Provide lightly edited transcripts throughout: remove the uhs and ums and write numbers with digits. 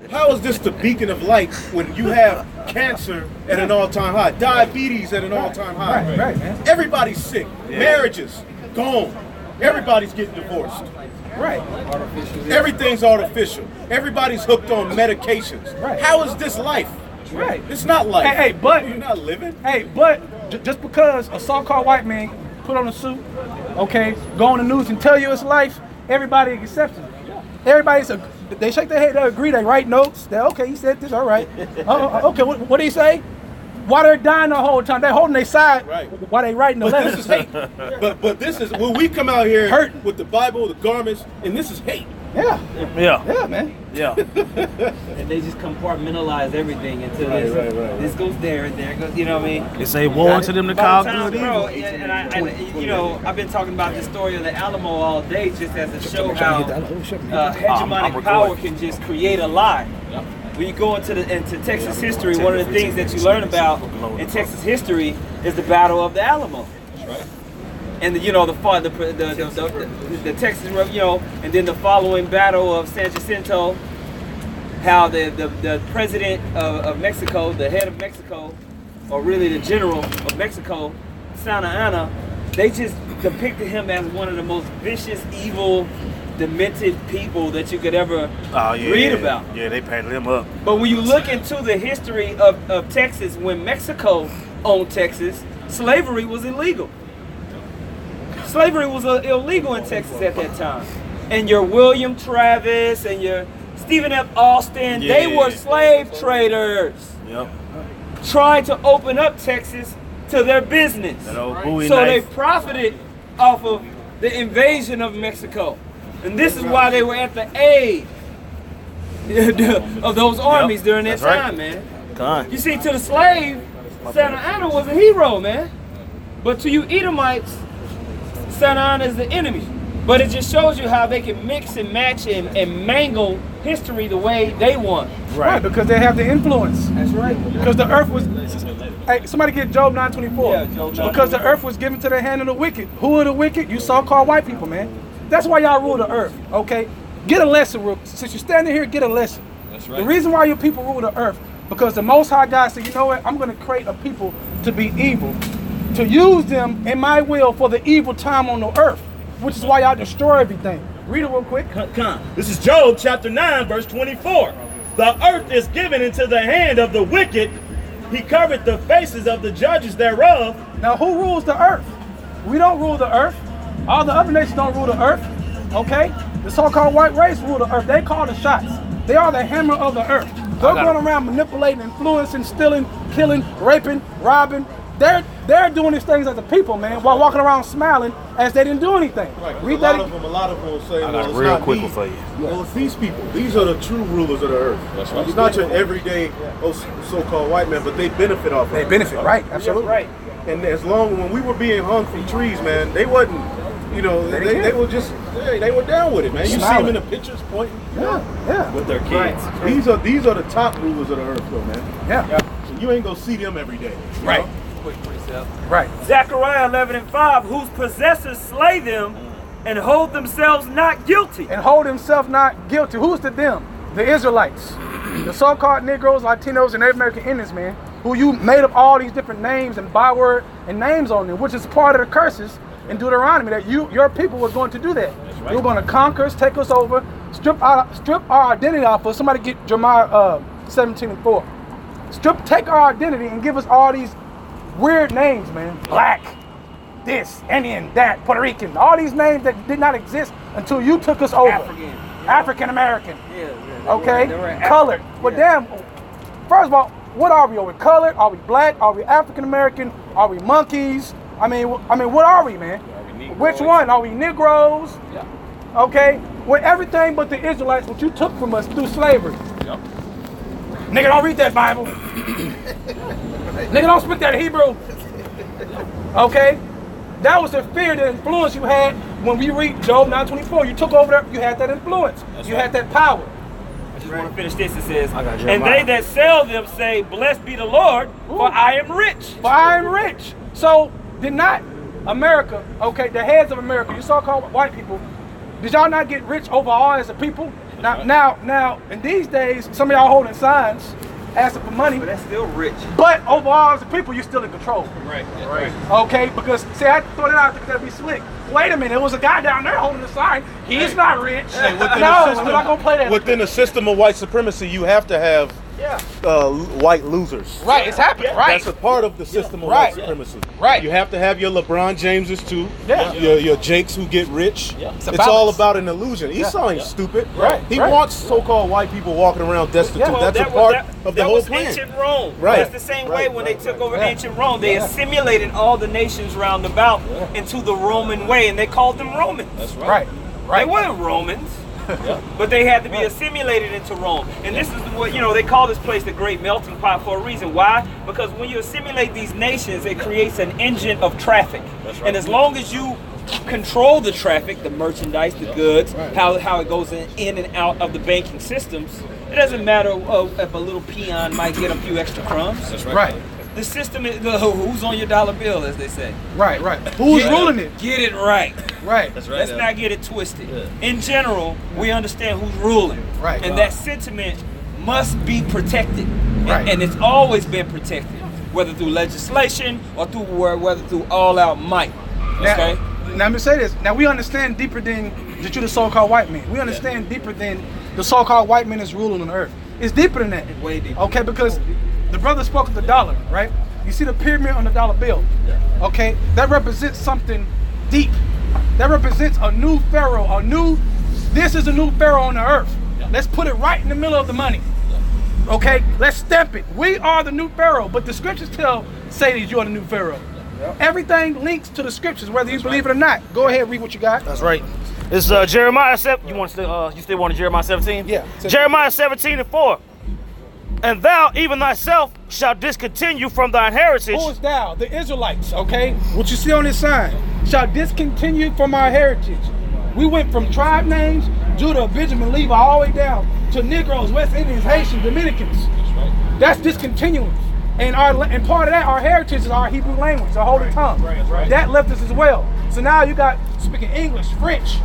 How is this the beacon of light when you have cancer at an all-time high, diabetes at an all-time high? Right, man. Everybody's sick. Marriages gone. Everybody's getting divorced. Right. Everything's artificial. Everybody's hooked on medications. Right. How is this life? Right. It's not life. Hey, but you're not living. Hey, but just because a so-called white man put on a suit, okay, go on the news and tell you it's life, everybody accepts it. They shake their head, they agree, they write notes. They okay, he said this, all right. Okay, what did he say? Why they're dying the whole time? They're holding their side while they writing the letters. This is hate. But this is when we come out here hurt with the Bible, the garments, and this is hate. Yeah, man. Yeah. And they just compartmentalize everything into this. This goes there, and there goes. You know what I mean? It's a war to them to call good bro. And you know, I've been talking about the story of the Alamo all day, just as to show how hegemonic power can just create a lie. When you go into Texas history, one of the things that you learn about in Texas history is the Battle of the Alamo. And the Texas, you know, and then the following battle of San Jacinto, how the president of Mexico, the head of Mexico, or really the general of Mexico, Santa Anna, they just depicted him as one of the most vicious, evil, demented people that you could ever read about. Yeah, they painted him up. But when you look into the history of Texas, when Mexico owned Texas, slavery was illegal. Slavery was illegal in Texas at that time. And your William Travis and your Stephen F. Austin, they were slave traders. Yep. Trying to open up Texas to their business. So they profited off of the invasion of Mexico. And this is why they were at the aid of those armies during that time, man. You see, to the slave, Santa Anna was a hero, man. But to you Edomites, Santa Anna is the enemy. But it just shows you how they can mix and match and mangle history the way they want. Right, because they have the influence. That's right. Because the earth was, hey, somebody get Job 9:24. Yeah, Job 9:24. Because the earth was given to the hand of the wicked. Who are the wicked? You so-called white people, man. That's why y'all rule the earth, okay? Get a lesson, since you're standing here, get a lesson. That's right. The reason why your people rule the earth, because the Most High God said, you know what, I'm gonna create a people to be evil, to use them in my will for the evil time on the earth, which is why y'all destroy everything. Read it real quick. This is Job chapter 9, verse 24. The earth is given into the hand of the wicked. He covered the faces of the judges thereof. Now who rules the earth? We don't rule the earth. All the other nations don't rule the earth, okay? The so-called white race rule the earth. They call the shots. They are the hammer of the earth. They're going around manipulating, influencing, stealing, killing, raping, robbing. They're doing these things as a people, man, while walking around smiling as they didn't do anything. Right, a lot of them will say, well, it's not me. For you. Well, it's these people. These are the true rulers of the earth. That's right. It's not your everyday so-called white man, but they benefit off of it. They benefit, right? Absolutely. Right. And as long when we were being hung from trees, man, they wasn't, you know, they were just, they were down with it, man. You see them in the pictures pointing, With their kids. Right. These are the top rulers of the earth, though, man. Yeah. So you ain't gonna see them every day. Right. Know? Right. Zechariah 11:5, whose possessors slay them and hold themselves not guilty. And hold themselves not guilty. Who's the them? The Israelites. The so-called Negroes, Latinos, and Native American Indians, man, who you made up all these different names and byword and names on them, which is part of the curses in Deuteronomy, that your people was going to do that. Right. You were going to conquer us, take us over, strip our identity off of us. Somebody get Jeremiah 17:4. Take our identity and give us all these weird names, man. Black, this, Indian, that, Puerto Rican, all these names that did not exist until you took us over. African American. Okay? Colored. But damn, first of all, what are we? Are we colored? Are we black? Are we African American? Are we monkeys? I mean, what are we, man? Which one? Are we Negroes? Yeah. Okay? We're everything but the Israelites, which you took from us through slavery. Yep. Nigga, don't read that Bible. Nigga, don't speak that Hebrew. Okay? That was the fear, the influence you had when we read Job 9:24. You took over there, you had that influence. You had that power. I just want to finish this. It says, and they that sell them say, blessed be the Lord, for I am rich. For I am rich. So, did not America, okay, the heads of America, you so-called white people, did y'all not get rich overall as a people? Now, in these days, some of y'all holding signs, asking for money. But that's still rich. But overall, as a people, you're still in control. Right. Okay, because see, I throw that out because that'd be slick. Wait a minute, there was a guy down there holding the sign. He's not rich. Hey, No, I'm not gonna play that. Within a system of white supremacy, you have to have white losers. Right, it's happening. Right. That's a part of the system of white supremacy. Right. You have to have your LeBron Jameses too. Yeah. Your Jakes who get rich. Yeah. It's all about an illusion. Esau ain't stupid. Right. He wants so-called white people walking around destitute. That's a part of the whole plan. Ancient Rome. Right. That's the same way when they took over ancient Rome. They assimilated all the nations round about into the Roman way, and they called them Romans. That's right. They weren't Romans. But they had to be assimilated into Rome. And this is what, they call this place the great melting pot for a reason. Why? Because when you assimilate these nations, it creates an engine of traffic. And as long as you control the traffic, the merchandise, the goods, how it goes in and out of the banking systems, it doesn't matter if a little peon might get a few extra crumbs. That's right. The system is who's on your dollar bill, as they say. Right. Who's ruling it? Get it right. Right. That's right. Let's not get it twisted. In general, we understand who's ruling. Right. And that sentiment must be protected. Right. And it's always been protected, whether through legislation or whether through all-out might. Okay? Now let me say this. Now we understand deeper than that you're the so-called white man. We understand deeper than the so-called white man is ruling on the earth. It's deeper than that. Way deeper. Okay, because the brother spoke of the dollar, right? You see the pyramid on the dollar bill. Okay, that represents something deep. That represents a new pharaoh, this is a new pharaoh on the earth. Let's put it right in the middle of the money. Okay, let's stamp it. We are the new pharaoh, but the scriptures say that you are the new pharaoh. Everything links to the scriptures, whether you believe it or not. Go ahead, read what you got. That's right. It's Jeremiah 7. You still want to Jeremiah 17? Yeah. Jeremiah 17:4. And thou, even thyself, shalt discontinue from thine heritage. Who is thou? The Israelites, okay? What you see on this sign, shall discontinue from our heritage. We went from tribe names, Judah, Benjamin, Levi, all the way down to Negroes, West Indians, Haitians, Dominicans. That's discontinuing. And part of that, our heritage is our Hebrew language, our holy tongue. That left us as well. So now you got speaking English, French,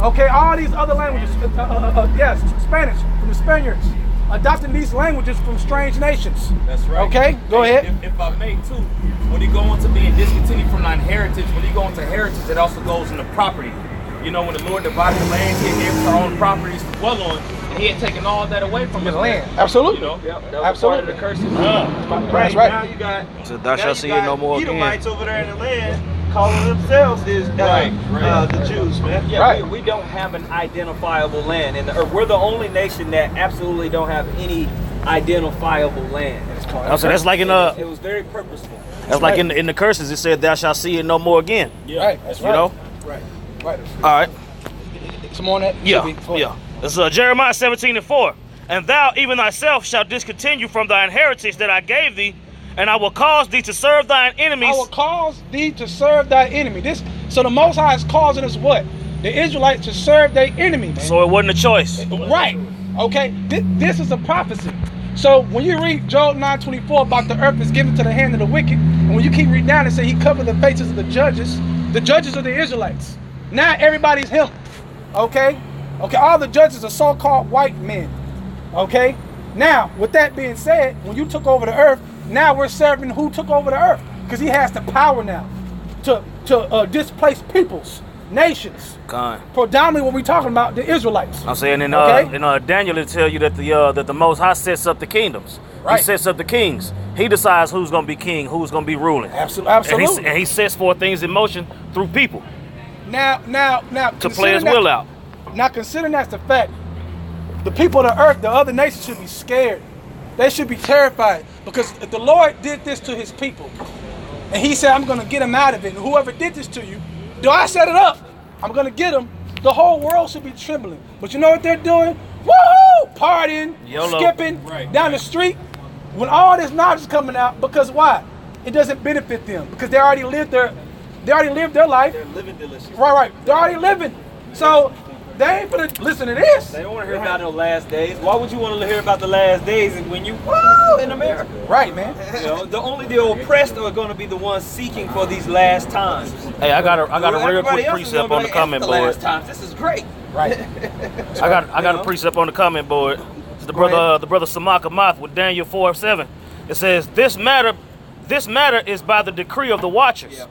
okay, all these other languages, Spanish, from the Spaniards. Adopting these languages from strange nations. That's right. Okay, go ahead. If I may too, when you go into being discontinued from thine heritage, when you go into heritage, it also goes into property. You know, when the Lord divided the land, He gave us our own properties to dwell on, and He had taken all that away from us. Land. Absolutely. You know, that was Absolutely. part of the curses. That's right. Now you got, So thou shalt see it no more again. Edomites over there in the land calling themselves the Jews, man. Yeah, we don't have an identifiable land in the earth. We're the only nation that absolutely don't have any identifiable land. So that's like in It was very purposeful. that's like in the curses. It said, "Thou shalt see it no more again." Yeah. Right. That's You know. Right. All right. Some more on that? Yeah. It's Jeremiah 17:4. And thou, even thyself, shalt discontinue from thine heritage that I gave thee, and I will cause thee to serve thine enemies. I will cause thee to serve thy enemy. So the Most High is causing us what? The Israelites to serve their enemy, man. So it wasn't a choice. Right. Okay. This is a prophecy. So when you read Job 9:24 about the earth is given to the hand of the wicked, and when you keep reading down and say He covered the faces of the judges are the Israelites. Now everybody's him. Okay. All the judges are so-called white men. Okay. Now, with that being said, when you took over the earth, now we're serving who took over the earth, because He has the power now to displace peoples, nations. Predominantly, what we're talking about, the Israelites. I'm saying in Daniel it tell you that the Most High sets up the kingdoms. Right. He sets up the kings. He decides who's going to be king, who's going to be ruling. Absolutely. And he sets forth things in motion through people. Now, to play His will out. Now, considering that's the fact, the people of the earth, the other nations should be scared. They should be terrified, because if the Lord did this to His people, and He said, I'm going to get them out of it, and whoever did this to you, do I set it up? I'm going to get them. The whole world should be trembling. But you know what they're doing? Woohoo! Partying, YOLO. skipping down the street. When all this knowledge is coming out, because why? It doesn't benefit them, because they already lived their life. They're living delicious. Right. They're already living. So they ain't gonna listen to this. They don't want to hear about the last days. Why would you want to hear about the last days when you in America? Right, man. You know, the oppressed are going to be the ones seeking for these last times. Hey, I got a real Everybody quick else is precept gonna on be the like, comment "It's the board. last times. This is great." Right. I got a precept on the comment board. It's the brother Samaka Moth with Daniel 4:7. It says, This matter is by the decree of the watchers,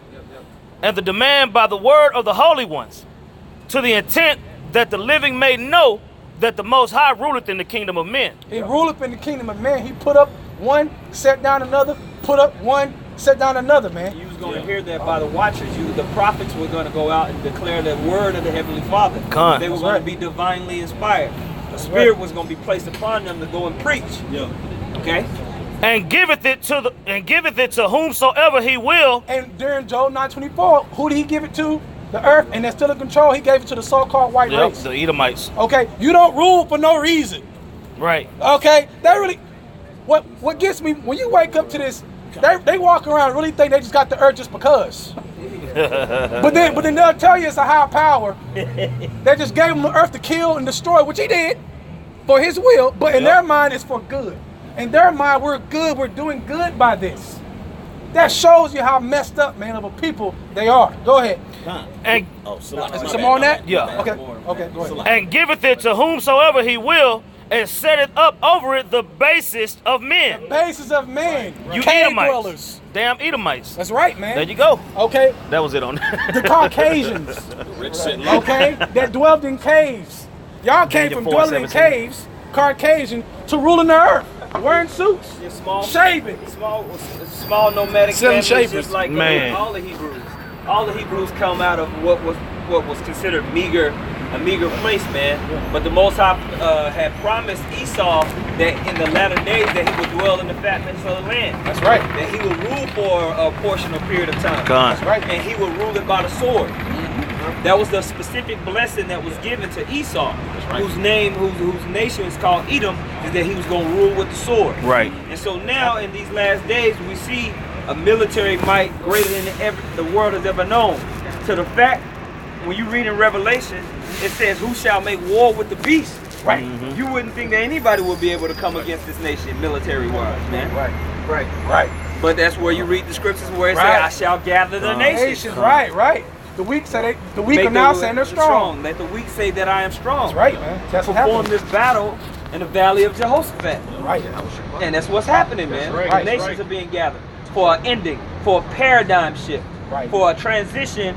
and the demand by the word of the holy ones, to the intent that the living may know that the Most High ruleth in the kingdom of men. He ruleth in the kingdom of men. He put up one, set down another, put up one, set down another, man. You was going to hear that by the watchers. The prophets were going to go out and declare the word of the Heavenly Father. They were going to be divinely inspired. The Spirit was going to be placed upon them to go and preach. Okay? And giveth it to whomsoever he will. And during Job 9:24, who did he give it to? The earth, and they're still in control. He gave it to the so-called white race. The Edomites. Okay, you don't rule for no reason. Right. Okay, that really, what gets me, when you wake up to this, they walk around and really think they just got the earth just because. but then they'll tell you it's a higher power. They just gave him the earth to kill and destroy, which he did for his will, but in their mind it's for good. In their mind, we're good, we're doing good by this. That shows you how messed up, man, of a people they are. Go ahead. And some more on that? Yeah. Okay, go ahead. And giveth it to whomsoever he will, and setteth up over it the basest of men. The basis of men. You Cave Edomites. dwellers. Damn Edomites. That's right, man. There you go. Okay. That was it on The Caucasians. Okay, that dwelled in caves. Y'all came from dwelling in caves, Caucasian, to ruling the earth. Wearing suits, shaving, small nomadic families, just like all the Hebrews. All the Hebrews come out of what was considered a meager place, man. But the Most High had promised Esau that in the latter days that he would dwell in the fatness of the land. That's right. That he would rule for a portion or period of time. That's right. And he would rule it by the sword. That was the specific blessing that was given to Esau, whose nation is called Edom, is that he was going to rule with the sword. Right. And so now in these last days, we see a military might greater than the world has ever known. To the fact, when you read in Revelation, it says, who shall make war with the beast? Right. You wouldn't think that anybody would be able to come against this nation military-wise, man. Right. But that's where you read the scriptures where it says, I shall gather the nations. Right. The weak are now saying they're strong. Let the weak say that I am strong. That's right, man. That's what perform this battle in the valley of Jehoshaphat. Right. And that's what's happening, man. The nations are being gathered for an ending, for a paradigm shift, for a transition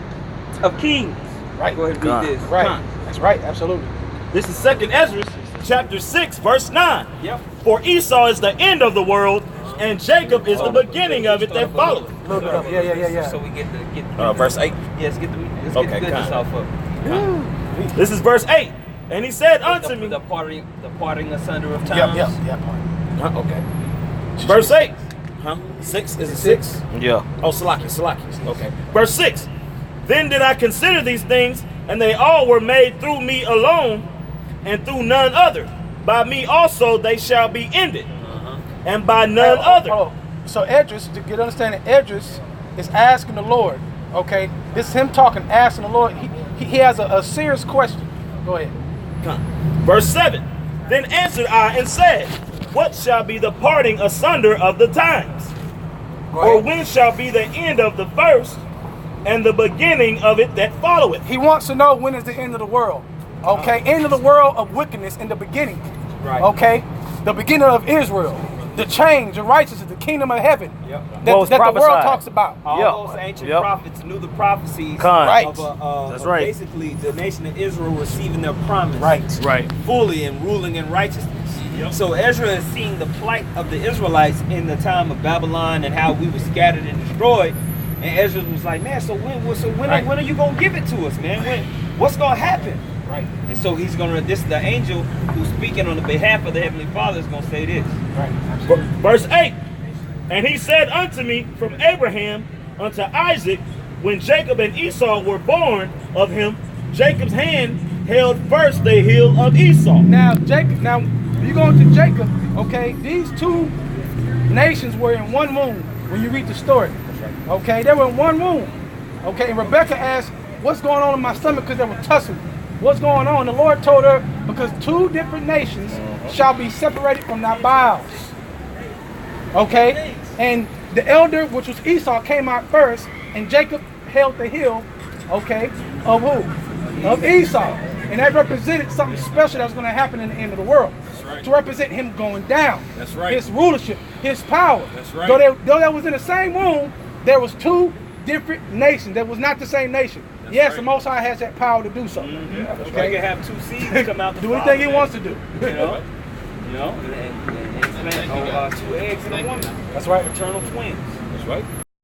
of kings. Right. Go ahead and read this. Right. That's right. Absolutely. This is 2nd Ezra, chapter 6, verse 9. Yep. For Esau is the end of the world, and Jacob is the beginning of it that followeth. Yeah. So we get Verse 8. Yes, get the goodness off of it. This is verse 8. And he said unto me, the parting asunder of times. Yep. Okay. Verse 8. 6? Is it 6? Yeah. Oh, Salaki. Okay. Verse 6. Then did I consider these things, and they all were made through me alone, and through none other. By me also they shall be ended, and by none other. So Esdras, to get understanding, Esdras is asking the Lord. Okay, this is him talking, asking the Lord. He has a serious question. Go ahead. Verse 7. Then answered I and said, what shall be the parting asunder of the times? Or when shall be the end of the first, and the beginning of it that followeth? He wants to know when is the end of the world. Okay, end of the world of wickedness in the beginning. Right. Okay, the beginning of Israel, the change, the righteousness, the kingdom of heaven that the world talks about. All those ancient prophets knew the prophecies of basically the nation of Israel receiving their promise fully and ruling in righteousness. So Ezra is seeing the plight of the Israelites in the time of Babylon and how we were scattered and destroyed. And Ezra was like, man, when are you gonna give it to us, man? What's gonna happen? Right. And so he's gonna. The angel who's speaking on the behalf of the Heavenly Father is gonna say this. Right. Verse 8. And he said unto me, from Abraham unto Isaac, when Jacob and Esau were born of him, Jacob's hand held first the heel of Esau. Now you go into Jacob, okay, these two nations were in one womb when you read the story. Okay, they were in one womb. Okay, and Rebecca asked, what's going on in my stomach? Because they were tussling. What's going on? The Lord told her, because two different nations shall be separated from thy bowels. Okay, and the elder, which was Esau, came out first, and Jacob held the heel, okay, of who? Of Esau. And that represented something special that was going to happen in the end of the world. That's right. To represent him going down. That's right. His rulership, his power. That's right. Though that was in the same room, there was two different nations. That was not the same nation. That's yes, right. the Most High has that power to do so. Okay. He can have two seeds come out the Do father, anything he man. wants to do. You know? And plant two eggs in a woman. That's right. Eternal twins. That's right.